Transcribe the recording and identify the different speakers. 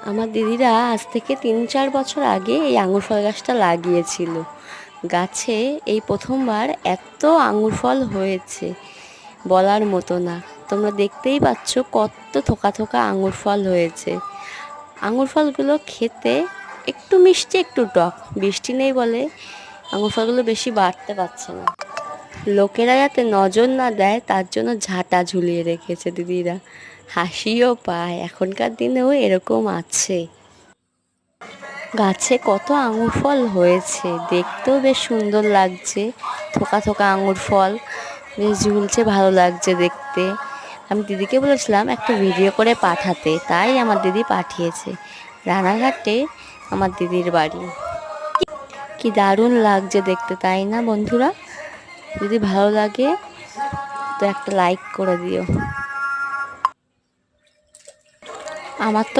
Speaker 1: আমার দিদিরা আজ থেকে ৩-৪ বছর আগে এই আঙুর ফল গাছটা লাগিয়েছিল। গাছে এই প্রথমবার এত আঙুর ফল হয়েছে বলার মতো না। তোমরা দেখতেই পাচ্ছ কত থোকা থোকা আঙুর ফল হয়েছে। আঙুর ফলগুলো খেতে একটু মিষ্টি একটু টক, বৃষ্টি নেই বলে আঙুর ফলগুলো বেশি বাড়তে পারছে না। লোকেরা যাতে নজর না দেয় তার জন্য ঝাঁটা ঝুলিয়ে রেখেছে দিদিরা। হাসিও পায়, এখনকার দিনেও এরকম আছে। গাছে কত আঙুর ফল হয়েছে, দেখতেও বেশ সুন্দর লাগছে। থোকা থোকা আঙুর ফল বেশ ঝুলছে, ভালো লাগছে দেখতে। আমি দিদিকে বলেছিলাম একটা ভিডিও করে পাঠাতে, তাই আমার দিদি পাঠিয়েছে। রানাঘাটে আমার দিদির বাড়ি। কি দারুণ লাগছে দেখতে, তাই না বন্ধুরা? যদি ভালো লাগে তো একটা লাইক করে দিও। আমার তো